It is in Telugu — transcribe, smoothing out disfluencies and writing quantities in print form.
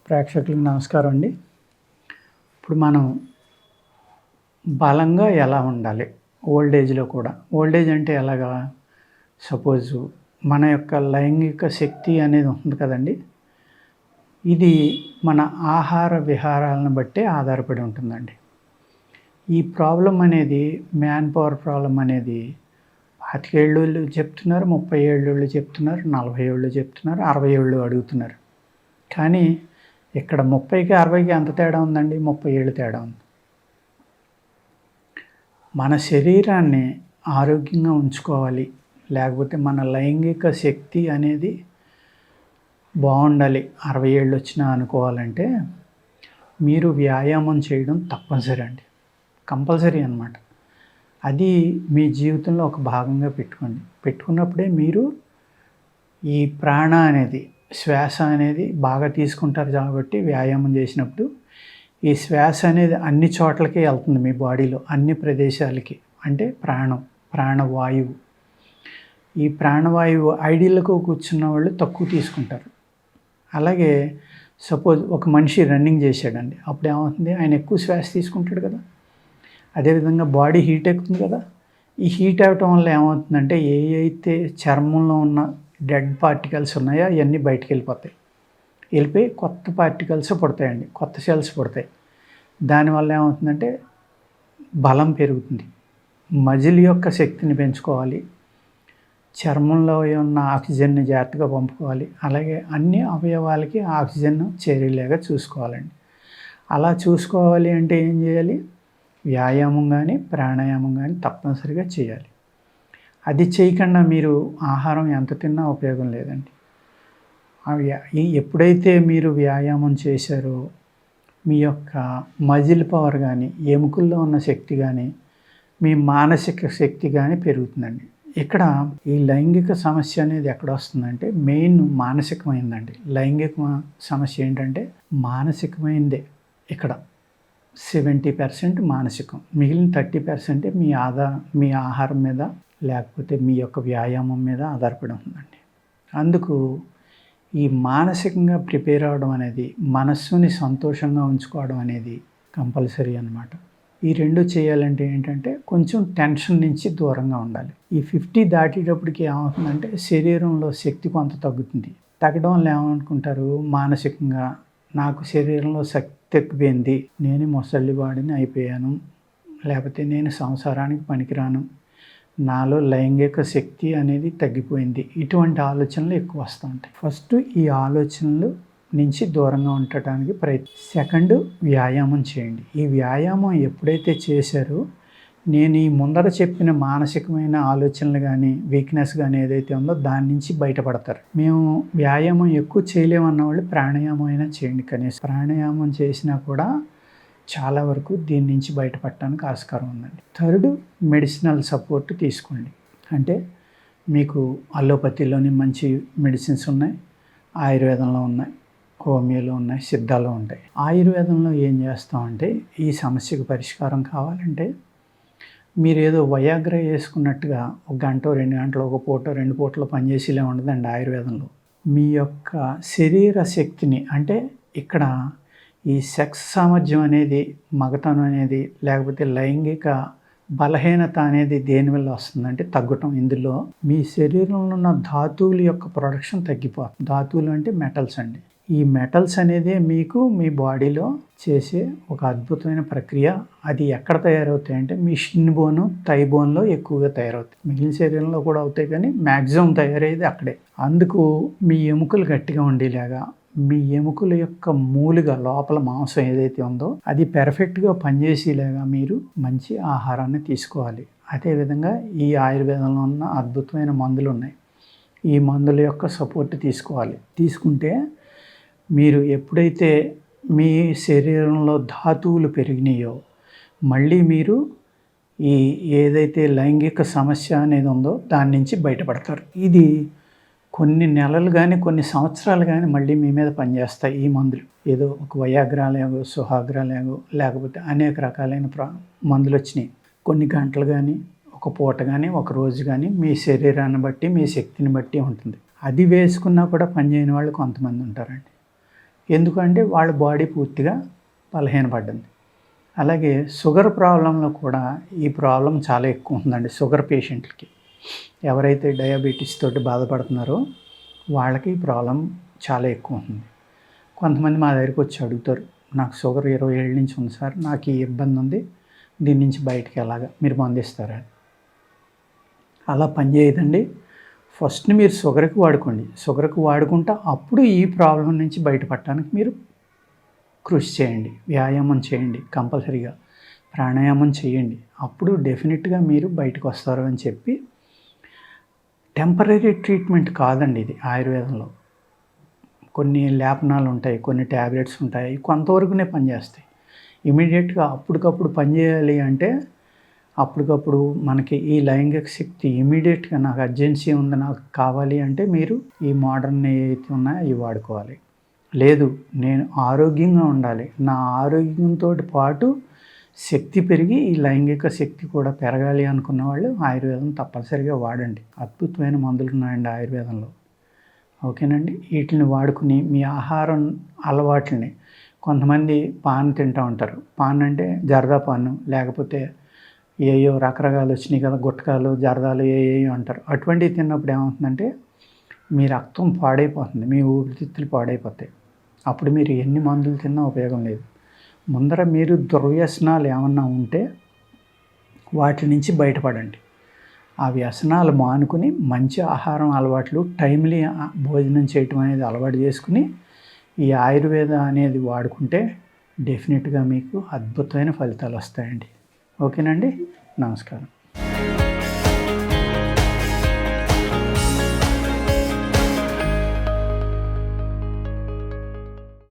ప్రేక్షకులకు నమస్కారం అండి. ఇప్పుడు మనం బలంగా ఎలా ఉండాలి ఓల్డ్ ఏజ్‌లో కూడా? ఓల్డ్ ఏజ్ అంటే ఎలాగా? సపోజు మన యొక్క లైంగిక శక్తి అనేది ఉంటుంది కదండీ! ఇది మన ఆహార విహారాలను బట్టే ఆధారపడి ఉంటుందండి. ఈ ప్రాబ్లమ్ అనేది మ్యాన్ పవర్ ప్రాబ్లమ్ అనేది 25 ఏళ్ళోళ్ళు చెప్తున్నారు, 30 ఏళ్ళోళ్ళు చెప్తున్నారు, 40 ఏళ్ళు చెప్తున్నారు, 60 ఏళ్ళు అడుగుతున్నారు. కానీ ఇక్కడ 30కి 60కి ఎంత తేడా ఉందండి? 30 ఏళ్ళు తేడా ఉంది. మన శరీరాన్ని ఆరోగ్యంగా ఉంచుకోవాలి, లేకపోతే మన లైంగిక శక్తి అనేది బాగుండాలి 60 ఏళ్ళు వచ్చినా అనుకోవాలంటే మీరు వ్యాయామం చేయడం తప్పనిసరి అండి. కంపల్సరీ అన్నమాట. అది మీ జీవితంలో ఒక భాగంగా పెట్టుకోండి. పెట్టుకున్నప్పుడే మీరు ఈ ప్రాణ అనేది, శ్వాస అనేది బాగా తీసుకుంటారు కాబట్టి వ్యాయామం చేసినప్పుడు ఈ శ్వాస అనేది అన్ని చోట్లకి వెళ్తుంది మీ బాడీలో, అన్ని ప్రదేశాలకి. అంటే ప్రాణవాయువు. ఈ ప్రాణవాయువు ఐడియల్‌గా కూర్చున్న వాళ్ళు తక్కువ తీసుకుంటారు. అలాగే సపోజ్ ఒక మనిషి రన్నింగ్ చేశాడండి, అప్పుడు ఏమవుతుంది? ఆయన ఎక్కువ శ్వాస తీసుకుంటాడు కదా. అదేవిధంగా బాడీ హీట్ ఎక్కుతుంది కదా. ఈ హీట్ అవ్వటం వల్ల ఏమవుతుందంటే అయితే చర్మంలో ఉన్న డెడ్ పార్టికల్స్ ఉన్నాయో అవన్నీ బయటికి వెళ్ళిపోయి కొత్త పార్టికల్స్ పుడతాయండి, కొత్త సెల్స్ పుడతాయి. దానివల్ల ఏమవుతుందంటే బలం పెరుగుతుంది. మజిల్ యొక్క శక్తిని పెంచుకోవాలి, చర్మంలో ఉన్న ఆక్సిజన్ని జాగ్రత్తగా పంపుకోవాలి, అలాగే అన్ని అవయవాలకి ఆక్సిజన్ చేరేలాగా చూసుకోవాలండి. అలా చూసుకోవాలి అంటే ఏం చేయాలి? వ్యాయామం కానీ ప్రాణాయామం కానీ తప్పనిసరిగా చేయాలి. అది చేయకుండా మీరు ఆహారం ఎంత తిన్నా ఉపయోగం లేదండి. ఎప్పుడైతే మీరు వ్యాయామం చేశారో మీ యొక్క మజిల్ పవర్ కానీ, ఎముకల్లో ఉన్న శక్తి కానీ, మీ మానసిక శక్తి కానీ పెరుగుతుందండి. ఇక్కడ ఈ లైంగిక సమస్య అనేది ఎక్కడ వస్తుందంటే మెయిన్ మానసికమైందండి. లైంగిక సమస్య ఏంటంటే మానసికమైందే. ఇక్కడ 70% మానసికం, మిగిలిన 30% మీ ఆహారం మీద లేకపోతే మీ యొక్క వ్యాయామం మీద ఆధారపడి ఉంటుందండి. అందుకు ఈ మానసికంగా ప్రిపేర్ అవ్వడం అనేది, మనస్సుని సంతోషంగా ఉంచుకోవడం అనేది కంపల్సరీ అన్నమాట. ఈ రెండు చేయాలంటే ఏంటంటే కొంచెం టెన్షన్ నుంచి దూరంగా ఉండాలి. ఈ 50 దాటేటప్పటికి ఏమవుతుందంటే శరీరంలో శక్తి కొంత తగ్గుతుంది. తగ్గడం వల్ల ఏమనుకుంటారు? మానసికంగా నాకు శరీరంలో శక్తి తగ్గిపోయింది, నేను ముసలివాడిని అయిపోయాను, లేకపోతే నేను సంసారానికి పనికిరాను, నాలో లైంగిక శక్తి అనేది తగ్గిపోయింది, ఇటువంటి ఆలోచనలు ఎక్కువ వస్తూ ఉంటాయి. ఫస్ట్ ఈ ఆలోచనలు నుంచి దూరంగా ఉండటానికి సెకండ్ వ్యాయామం చేయండి. ఈ వ్యాయామం ఎప్పుడైతే చేశారో నేను ఈ ముందర చెప్పిన మానసికమైన ఆలోచనలు కానీ, వీక్నెస్ కానీ ఏదైతే ఉందో దాని నుంచి బయటపడతారు. మేము వ్యాయామం ఎక్కువ చేయలేమన్న వాళ్ళు ప్రాణాయామం అయినా చేయండి. కనీసం ప్రాణాయామం చేసినా కూడా చాలా వరకు దీని నుంచి బయటపడటానికి ఆస్కారం ఉందండి. థర్డ్, మెడిసినల్ సపోర్ట్ తీసుకోండి. అంటే మీకు అలోపతిలోని మంచి మెడిసిన్స్ ఉన్నాయి, ఆయుర్వేదంలో ఉన్నాయి, హోమియోలో ఉన్నాయి, సిద్ధాలో ఉంటాయి. ఆయుర్వేదంలో ఏం చేస్తామంటే ఈ సమస్యకు పరిష్కారం కావాలంటే మీరు ఏదో వయాగ్రా వేసుకున్నట్టుగా 1 గంట 2 గంటలు, 1 పూట 2 పూటలు పనిచేసేలా ఉండదండి ఆయుర్వేదంలో. మీ యొక్క శరీర శక్తిని, అంటే ఇక్కడ ఈ సెక్స్ సామర్థ్యం అనేది, మగతనం అనేది, లేకపోతే లైంగిక బలహీనత అనేది దేనివల్ల వస్తుందంటే తగ్గటం. ఇందులో మీ శరీరంలో ఉన్న ధాతువుల యొక్క ప్రొడక్షన్ తగ్గిపోతుంది. ధాతువులు అంటే మెటల్స్ అండి. ఈ మెటల్స్ అనేది మీకు మీ బాడీలో చేసే ఒక అద్భుతమైన ప్రక్రియ. అది ఎక్కడ తయారవుతాయంటే మీ షిన్ బోను, థై బోన్లో ఎక్కువగా తయారవుతాయి. మిగిలిన శరీరంలో కూడా అవుతాయి కానీ మ్యాక్సిమం తయారయ్యేది అక్కడే. అందుకు మీ ఎముకలు గట్టిగా ఉండేలాగా, మీ ఎముకల యొక్క మూలుగా లోపల మాంసం ఏదైతే ఉందో అది పెర్ఫెక్ట్గా పనిచేసేలాగా మీరు మంచి ఆహారాన్ని తీసుకోవాలి. అదేవిధంగా ఈ ఆయుర్వేదంలో ఉన్న అద్భుతమైన మందులు ఉన్నాయి. ఈ మందుల యొక్క సపోర్ట్ తీసుకోవాలి. తీసుకుంటే మీరు ఎప్పుడైతే మీ శరీరంలో ధాతువులు పెరిగినాయో మళ్ళీ మీరు ఈ ఏదైతే లైంగిక సమస్య అనేది ఉందో దాని నుంచి బయటపడతారు. ఇది కొన్ని నెలలు కానీ కొన్ని సంవత్సరాలు కానీ మళ్ళీ మీ మీద పనిచేస్తాయి ఈ మందులు. ఏదో ఒక వయాగ్రా లేగో, సుహాగ్రా లేగో, లేకపోతే అనేక రకాలైన మందులు వచ్చినాయి. కొన్ని గంటలు కానీ ఒక పూట కానీ ఒక రోజు కానీ మీ శరీరాన్ని బట్టి మీ శక్తిని బట్టి ఉంటుంది. అది వేసుకున్నా కూడా పనిచేయని వాళ్ళు కొంతమంది ఉంటారండి. ఎందుకంటే వాళ్ళ బాడీ పూర్తిగా బలహీనపడ్డింది. అలాగే షుగర్ ప్రాబ్లంలో కూడా ఈ ప్రాబ్లం చాలా ఎక్కువ ఉందండి. షుగర్ పేషెంట్లకి ఎవరైతే డయాబెటీస్ తోటి బాధపడుతున్నారో వాళ్ళకి ఈ ప్రాబ్లం చాలా ఎక్కువ ఉంటుంది. కొంతమంది మా దగ్గరికి వచ్చి అడుగుతారు, నాకు షుగర్ 20 ఏళ్ళ నుంచి ఉంది సార్, నాకు ఈ ఇబ్బంది ఉంది, దీని నుంచి బయటికి ఎలాగా మీరు మందిస్తారా? అలా పనిచేయదండి. ఫస్ట్ మీరు షుగర్కి వాడుకోండి. షుగర్కి వాడుకుంటా అప్పుడు ఈ ప్రాబ్లం నుంచి బయటపడటానికి మీరు కృషి చేయండి, వ్యాయామం చేయండి, కంపల్సరీగా ప్రాణాయామం చేయండి. అప్పుడు డెఫినెట్గా మీరు బయటకు వస్తారు అని చెప్పి, టెంపరరీ ట్రీట్మెంట్ కాదండి ఇది. ఆయుర్వేదంలో కొన్ని లేపనాలు ఉంటాయి, కొన్ని ట్యాబ్లెట్స్ ఉంటాయి, కొంతవరకునే పనిచేస్తాయి. ఇమీడియట్గా అప్పటికప్పుడు పనిచేయాలి అంటే అప్పటికప్పుడు మనకి ఈ లైంగిక శక్తి ఇమీడియట్గా నాకు అర్జెన్సీ ఉంది, నాకు కావాలి అంటే మీరు ఈ మోడర్న్ ఏవైతే ఉన్నాయో ఇవి వాడుకోవాలి. లేదు నేను ఆరోగ్యంగా ఉండాలి, నా ఆరోగ్యంతో పాటు శక్తి పెరిగి ఈ లైంగిక శక్తి కూడా పెరగాలి అనుకున్న వాళ్ళు ఆయుర్వేదం తప్పనిసరిగా వాడండి. అద్భుతమైన మందులు ఉన్నాయండి ఆయుర్వేదంలో. ఓకేనండి. వీటిని వాడుకుని మీ ఆహారం అలవాట్లని, కొంతమంది పాన్ తింటూ ఉంటారు. పాన్ అంటే జర్దా పాను, లేకపోతే ఏయో రకరకాలు వచ్చినాయి కదా, గుట్కాలు జర్దాలు ఏయో అంటారు. అటువంటివి తిన్నప్పుడు ఏమవుతుందంటే మీ రక్తం పాడైపోతుంది, మీ ఊపిరితిత్తులు పాడైపోతాయి. అప్పుడు మీరు ఎన్ని మందులు తిన్నా ఉపయోగం లేదు. ముందర మీరు దుర్వ్యసనాలు ఏమన్నా ఉంటే వాటి నుంచి బయటపడండి. ఆ వ్యసనాలు మానుకుని మంచి ఆహారం అలవాట్లు, టైమ్లీ భోజనం చేయటం అనేది అలవాటు చేసుకుని ఈ ఆయుర్వేద అనేది వాడుకుంటే డెఫినెట్గా మీకు అద్భుతమైన ఫలితాలు వస్తాయండి. ఓకేనండి. నమస్కారం.